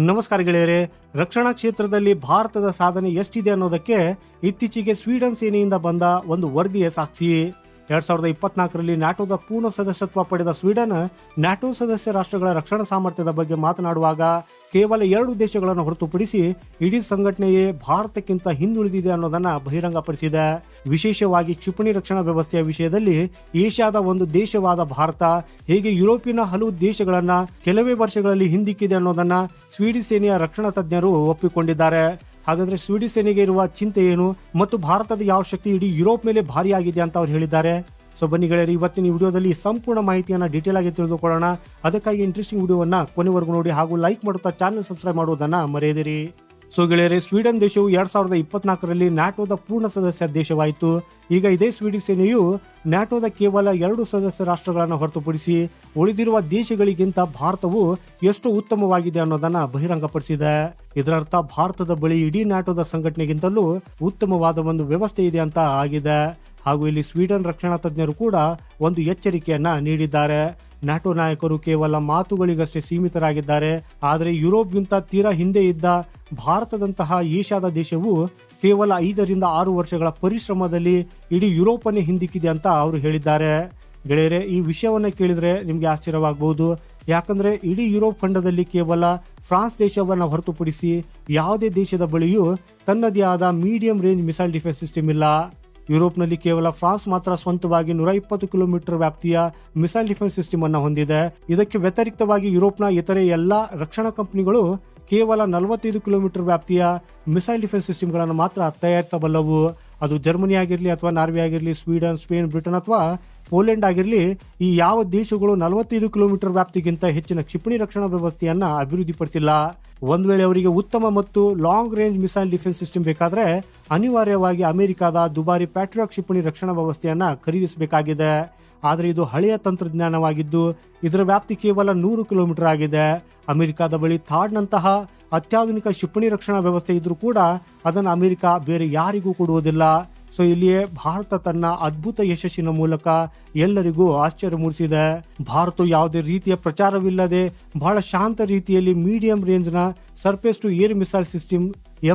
ನಮಸ್ಕಾರ ಗೆಳೆಯರೇ, ರಕ್ಷಣಾ ಕ್ಷೇತ್ರದಲ್ಲಿ ಭಾರತದ ಸಾಧನೆ ಎಷ್ಟಿದೆ ಅನ್ನೋದಕ್ಕೆ ಇತ್ತೀಚೆಗೆ ಸ್ವೀಡನ್ ಸೇನೆಯಿಂದ ಬಂದ ಒಂದು ವರದಿಯ ಸಾಕ್ಷಿ. 2024ರಲ್ಲಿ ನ್ಯಾಟೋದ ಪೂರ್ಣ ಸದಸ್ಯತ್ವ ಪಡೆದ ಸ್ವೀಡನ್ ನ್ಯಾಟೋ ಸದಸ್ಯ ರಾಷ್ಟ್ರಗಳ ರಕ್ಷಣಾ ಸಾಮರ್ಥ್ಯದ ಬಗ್ಗೆ ಮಾತನಾಡುವಾಗ ಕೇವಲ 2 ದೇಶಗಳನ್ನು ಹೊರತುಪಡಿಸಿ ಇಡೀ ಸಂಘಟನೆಯೇ ಭಾರತಕ್ಕಿಂತ ಹಿಂದುಳಿದಿದೆ ಅನ್ನೋದನ್ನ ಬಹಿರಂಗಪಡಿಸಿದೆ. ವಿಶೇಷವಾಗಿ ಕ್ಷಿಪಣಿ ರಕ್ಷಣಾ ವ್ಯವಸ್ಥೆಯ ವಿಷಯದಲ್ಲಿ ಏಷ್ಯಾದ ಒಂದು ದೇಶವಾದ ಭಾರತ ಹೇಗೆ ಯುರೋಪಿನ ಹಲವು ದೇಶಗಳನ್ನ ಕೆಲವೇ ವರ್ಷಗಳಲ್ಲಿ ಹಿಂದಿಕ್ಕಿದೆ ಅನ್ನೋದನ್ನ ಸ್ವೀಡಿಶ್ ಸೇನೆಯ ರಕ್ಷಣಾ ತಜ್ಞರು ಒಪ್ಪಿಕೊಂಡಿದ್ದಾರೆ. ಹಾಗಾದ್ರೆ ಸ್ವೀಡಿಶ್ ಸೇನೆಗೆ ಇರುವ ಚಿಂತೆ ಏನು ಮತ್ತು ಭಾರತದ ಯಾವ ಶಕ್ತಿ ಇಡೀ ಯುರೋಪ್ ಮೇಲೆ ಭಾರಿ ಆಗಿದೆ ಅಂತ ಅವ್ರು ಹೇಳಿದ್ದಾರೆ. ಸೊ ಬನ್ನಿ ಗೆಳೆಯರು, ಇವತ್ತಿನ ವಿಡಿಯೋದಲ್ಲಿ ಸಂಪೂರ್ಣ ಮಾಹಿತಿಯನ್ನು ಡೀಟೇಲ್ ಆಗಿ ತಿಳಿದುಕೊಳ್ಳೋಣ. ಅದಕ್ಕಾಗಿ ಇಂಟ್ರೆಸ್ಟಿಂಗ್ ವಿಡಿಯೋವನ್ನ ಕೊನೆವರೆಗೂ ನೋಡಿ ಹಾಗೂ ಲೈಕ್ ಮಾಡುತ್ತಾ ಚಾನಲ್ ಸಬ್ಸ್ಕ್ರೈಬ್ ಮಾಡುವುದನ್ನ ಮರೆಯದಿರಿ. ಸೊ ಗೆಳೆಯರೆ, ಸ್ವೀಡನ್ ದೇಶವು 2024ರಲ್ಲಿ ನ್ಯಾಟೋದ ಪೂರ್ಣ ಸದಸ್ಯ ದೇಶವಾಯಿತು. ಈಗ ಇದೇ ಸ್ವೀಡಿಶ್ ಸೇನೆಯು ನ್ಯಾಟೋದ ಕೇವಲ 2 ಸದಸ್ಯ ರಾಷ್ಟ್ರಗಳನ್ನು ಹೊರತುಪಡಿಸಿ ಉಳಿದಿರುವ ದೇಶಗಳಿಗಿಂತ ಭಾರತವು ಎಷ್ಟು ಉತ್ತಮವಾಗಿದೆ ಅನ್ನೋದನ್ನ ಬಹಿರಂಗಪಡಿಸಿದೆ. ಇದರರ್ಥ ಭಾರತದ ಬಳಿ ಇಡೀ ನ್ಯಾಟೋದ ಸಂಘಟನೆಗಿಂತಲೂ ಉತ್ತಮವಾದ ಒಂದು ವ್ಯವಸ್ಥೆ ಇದೆ ಅಂತ ಆಗಿದೆ. ಹಾಗೂ ಇಲ್ಲಿ ಸ್ವೀಡನ್ ರಕ್ಷಣಾ ತಜ್ಞರು ಕೂಡ ಒಂದು ಎಚ್ಚರಿಕೆಯನ್ನ ನೀಡಿದ್ದಾರೆ. ನ್ಯಾಟೋ ನಾಯಕರು ಕೇವಲ ಮಾತುಗಳಿಗಷ್ಟೇ ಸೀಮಿತರಾಗಿದ್ದಾರೆ, ಆದರೆ ಯುರೋಪ್ಗಿಂತ ತೀರಾ ಹಿಂದೆ ಇದ್ದ ಭಾರತದಂತಹ ಏಷ್ಯಾದ ದೇಶವು ಕೇವಲ 5 ರಿಂದ 6 ವರ್ಷಗಳ ಪರಿಶ್ರಮದಲ್ಲಿ ಇಡೀ ಯುರೋಪನ್ನೇ ಹಿಂದಿಕ್ಕಿದೆ ಅಂತ ಅವರು ಹೇಳಿದ್ದಾರೆ. ಗೆಳೆಯರೆ, ಈ ವಿಷಯವನ್ನ ಕೇಳಿದ್ರೆ ನಿಮ್ಗೆ ಆಶ್ಚರ್ಯವಾಗಬಹುದು. ಯಾಕಂದ್ರೆ ಇಡೀ ಯುರೋಪ್ ಖಂಡದಲ್ಲಿ ಕೇವಲ ಫ್ರಾನ್ಸ್ ದೇಶವನ್ನ ಹೊರತುಪಡಿಸಿ ಯಾವುದೇ ದೇಶದ ಬಳಿಯೂ ತನ್ನದೇ ಆದ medium range missile defence system ಇಲ್ಲ. ಯುರೋಪ್ನಲ್ಲಿ ಕೇವಲ ಫ್ರಾನ್ಸ್ ಮಾತ್ರ ಸ್ವಂತವಾಗಿ 120 ಕಿಲೋಮೀಟರ್ ವ್ಯಾಪ್ತಿಯ ಮಿಸೈಲ್ ಡಿಫೆನ್ಸ್ ಸಿಸ್ಟಮ್ ಅನ್ನು ಹೊಂದಿದೆ. ಇದಕ್ಕೆ ವ್ಯತಿರಿಕ್ತವಾಗಿ ಯುರೋಪ್ನ ಇತರೆ ಎಲ್ಲಾ ರಕ್ಷಣಾ ಕಂಪನಿಗಳು ಕೇವಲ 45 ಕಿಲೋಮೀಟರ್ ವ್ಯಾಪ್ತಿಯ ಮಿಸೈಲ್ ಡಿಫೆನ್ಸ್ ಸಿಸ್ಟಮ್ಗಳನ್ನು ಮಾತ್ರ ತಯಾರಿಸಬಲ್ಲವು. ಅದು ಜರ್ಮನಿ ಆಗಿರಲಿ ಅಥವಾ ನಾರ್ವೆ ಆಗಿರಲಿ, ಸ್ವೀಡನ್, ಸ್ಪೇನ್, ಬ್ರಿಟನ್ ಅಥವಾ ಪೋಲೆಂಡ್ ಆಗಿರಲಿ, ಈ ಯಾವ ದೇಶಗಳು 45 ಕಿಲೋಮೀಟರ್ ವ್ಯಾಪ್ತಿಗಿಂತ ಹೆಚ್ಚಿನ ಕ್ಷಿಪಣಿ ರಕ್ಷಣಾ ವ್ಯವಸ್ಥೆಯನ್ನ ಅಭಿವೃದ್ಧಿಪಡಿಸಿಲ್ಲ. ಒಂದ್ ವೇಳೆ ಅವರಿಗೆ ಉತ್ತಮ ಮತ್ತು long range missile defence system ಬೇಕಾದ್ರೆ ಅನಿವಾರ್ಯವಾಗಿ ಅಮೆರಿಕದ ದುಬಾರಿ ಪ್ಯಾಟ್ರಿಯಾಟ್ ಕ್ಷಿಪಣಿ ರಕ್ಷಣಾ ವ್ಯವಸ್ಥೆಯನ್ನ ಖರೀದಿಸಬೇಕಾಗಿದೆ. ಆದರೆ ಇದು ಹಳೆಯ ತಂತ್ರಜ್ಞಾನವಾಗಿದ್ದು ಇದರ ವ್ಯಾಪ್ತಿ ಕೇವಲ 100 ಕಿಲೋಮೀಟರ್ ಆಗಿದೆ. ಅಮೆರಿಕದ ಬಳಿ ಥಾಡ್ನಂತಹ ಅತ್ಯಾಧುನಿಕ ಕ್ಷಿಪಣಿ ರಕ್ಷಣಾ ವ್ಯವಸ್ಥೆ ಇದ್ರೂ ಕೂಡ ಅದನ್ನು ಅಮೆರಿಕ ಬೇರೆ ಯಾರಿಗೂ ಕೊಡುವುದಿಲ್ಲ. ಸೊ ಇಲ್ಲಿಯೇ ಭಾರತ ತನ್ನ ಅದ್ಭುತ ಯಶಸ್ಸಿನ ಮೂಲಕ ಎಲ್ಲರಿಗೂ ಆಶ್ಚರ್ಯ ಮೂಡಿಸಿದೆ. ಭಾರತ ಯಾವುದೇ ರೀತಿಯ ಪ್ರಚಾರವಿಲ್ಲದೆ ಬಹಳ ಶಾಂತ ರೀತಿಯಲ್ಲಿ ಮೀಡಿಯಂ ರೇಂಜ್ ನ surface to air missile system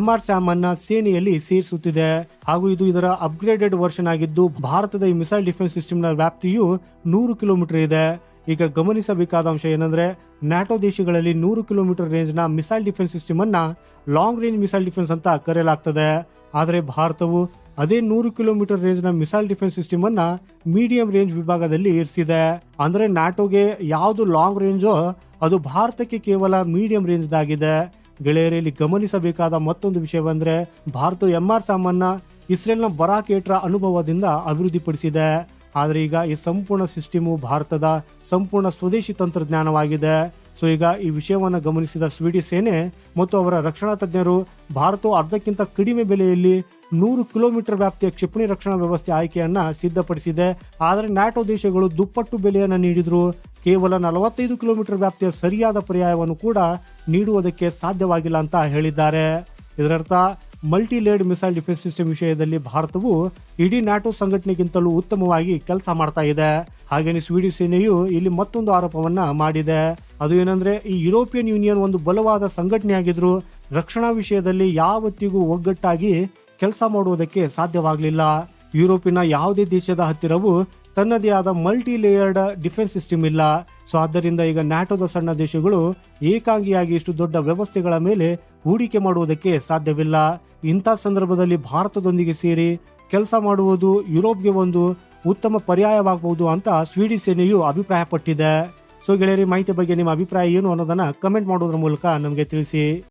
MRSAM ಅನ್ನ ಸೇನೆಯಲ್ಲಿ ಸೇರಿಸುತ್ತಿದೆ. ಹಾಗೂ ಇದು ಇದರ ಅಪ್ಗ್ರೇಡೆಡ್ ವರ್ಷನ್ ಆಗಿದ್ದು ಭಾರತದ ಈ ಮಿಸೈಲ್ ಡಿಫೆನ್ಸ್ ಸಿಸ್ಟಮ್ ನ ವ್ಯಾಪ್ತಿಯು 100 ಕಿಲೋಮೀಟರ್ ಇದೆ. ಈಗ ಗಮನಿಸಬೇಕಾದ ಅಂಶ ಏನಂದ್ರೆ, ನ್ಯಾಟೋ ದೇಶಗಳಲ್ಲಿ 100 ಕಿಲೋಮೀಟರ್ ರೇಂಜ್ ನ ಮಿಸೈಲ್ ಡಿಫೆನ್ಸ್ ಸಿಸ್ಟಮ್ ಅನ್ನ ಲಾಂಗ್ ರೇಂಜ್ ಮಿಸೈಲ್ ಡಿಫೆನ್ಸ್ ಅಂತ ಕರೆಯಲಾಗ್ತದೆ. ಆದರೆ ಭಾರತವು ಅದೇ 100 ಕಿಲೋಮೀಟರ್ ರೇಂಜ್ ನ ಮಿಸೈಲ್ ಡಿಫೆನ್ಸ್ ಸಿಸ್ಟಮ್ ಅನ್ನ ಮೀಡಿಯಂ ರೇಂಜ್ ವಿಭಾಗದಲ್ಲಿ ಇರಿಸಿದೆ. ಅಂದ್ರೆ ನ್ಯಾಟೋಗೆ ಯಾವುದು ಲಾಂಗ್ ರೇಂಜೋ ಅದು ಭಾರತಕ್ಕೆ ಕೇವಲ ಮೀಡಿಯಂ ರೇಂಜ್ ಆಗಿದೆ. ಗೆಳೆಯರಲ್ಲಿ ಗಮನಿಸಬೇಕಾದ ಮತ್ತೊಂದು ವಿಷಯವೆಂದ್ರೆ, ಭಾರತ MRSAM ಅನ್ನ ಇಸ್ರೇಲ್ನ ಬರಾಕ್ ಏಟ್ರ ಅನುಭವದಿಂದ ಅಭಿವೃದ್ಧಿಪಡಿಸಿದೆ. ಆದರೆ ಈಗ ಈ ಸಂಪೂರ್ಣ ಸಿಸ್ಟಮು ಭಾರತದ ಸಂಪೂರ್ಣ ಸ್ವದೇಶಿ ತಂತ್ರಜ್ಞಾನವಾಗಿದೆ. ಸೊ ಈಗ ಈ ವಿಷಯವನ್ನು ಗಮನಿಸಿದ ಸ್ವೀಡಿಶ್ ಸೇನೆ ಮತ್ತು ಅವರ ರಕ್ಷಣಾ ತಜ್ಞರು ಭಾರತವು ಅರ್ಧಕ್ಕಿಂತ ಕಡಿಮೆ ಬೆಲೆಯಲ್ಲಿ 100 ಕಿಲೋಮೀಟರ್ ವ್ಯಾಪ್ತಿಯ ಕ್ಷಿಪಣಿ ರಕ್ಷಣಾ ವ್ಯವಸ್ಥೆ ಆಯ್ಕೆಯನ್ನ ಸಿದ್ಧಪಡಿಸಿದೆ. ಆದರೆ ನ್ಯಾಟೋ ದೇಶಗಳು ದುಪ್ಪಟ್ಟು ಬೆಲೆಯನ್ನು ನೀಡಿದ್ರು ಕೇವಲ 45 ಕಿಲೋಮೀಟರ್ ವ್ಯಾಪ್ತಿಯ ಸರಿಯಾದ ಪರ್ಯಾಯವನ್ನು ಕೂಡ ನೀಡುವುದಕ್ಕೆ ಸಾಧ್ಯವಾಗಿಲ್ಲ ಅಂತ ಹೇಳಿದ್ದಾರೆ. ಇದರರ್ಥ multi laid missile defence system ವಿಷಯದಲ್ಲಿ ಭಾರತವು ಇಡೀ ನ್ಯಾಟೋ ಸಂಘಟನೆಗಿಂತಲೂ ಉತ್ತಮವಾಗಿ ಕೆಲಸ ಮಾಡ್ತಾ ಇದೆ. ಹಾಗೇನೆ ಸ್ವೀಡಿಶ್ ಸೇನೆಯು ಇಲ್ಲಿ ಮತ್ತೊಂದು ಆರೋಪವನ್ನ ಮಾಡಿದೆ. ಅದು ಏನಂದ್ರೆ, ಈ ಯುರೋಪಿಯನ್ ಯೂನಿಯನ್ ಒಂದು ಬಲವಾದ ಸಂಘಟನೆಯಾಗಿದ್ರು ರಕ್ಷಣಾ ವಿಷಯದಲ್ಲಿ ಯಾವತ್ತಿಗೂ ಒಗ್ಗಟ್ಟಾಗಿ ಕೆಲಸ ಮಾಡುವುದಕ್ಕೆ ಸಾಧ್ಯವಾಗಲಿಲ್ಲ. ಯುರೋಪಿನ ಯಾವುದೇ ದೇಶದ ಹತ್ತಿರವೂ ತನ್ನದೇ ಆದ ಮಲ್ಟಿ ಲೇಯರ್ಡ್ ಡಿಫೆನ್ಸ್ ಸಿಸ್ಟಮ್ ಇಲ್ಲ. ಸೊ ಆದ್ದರಿಂದ ಈಗ ನ್ಯಾಟೋದ ಸಣ್ಣ ದೇಶಗಳು ಏಕಾಂಗಿಯಾಗಿ ಇಷ್ಟು ದೊಡ್ಡ ವ್ಯವಸ್ಥೆಗಳ ಮೇಲೆ ಹೂಡಿಕೆ ಮಾಡುವುದಕ್ಕೆ ಸಾಧ್ಯವಿಲ್ಲ. ಇಂಥ ಸಂದರ್ಭದಲ್ಲಿ ಭಾರತದೊಂದಿಗೆ ಸೇರಿ ಕೆಲಸ ಮಾಡುವುದು ಯುರೋಪ್ಗೆ ಒಂದು ಉತ್ತಮ ಪರ್ಯಾಯವಾಗಬಹುದು ಅಂತ ಸ್ವೀಡಿಶ್ ಸೇನೆಯು ಅಭಿಪ್ರಾಯಪಟ್ಟಿದೆ. ಸೊ ಗೆಳೆಯರಿ, ಮಾಹಿತಿ ಬಗ್ಗೆ ನಿಮ್ಮ ಅಭಿಪ್ರಾಯ ಏನು ಅನ್ನೋದನ್ನ ಕಮೆಂಟ್ ಮಾಡೋದ್ರ ಮೂಲಕ ನಮಗೆ ತಿಳಿಸಿ.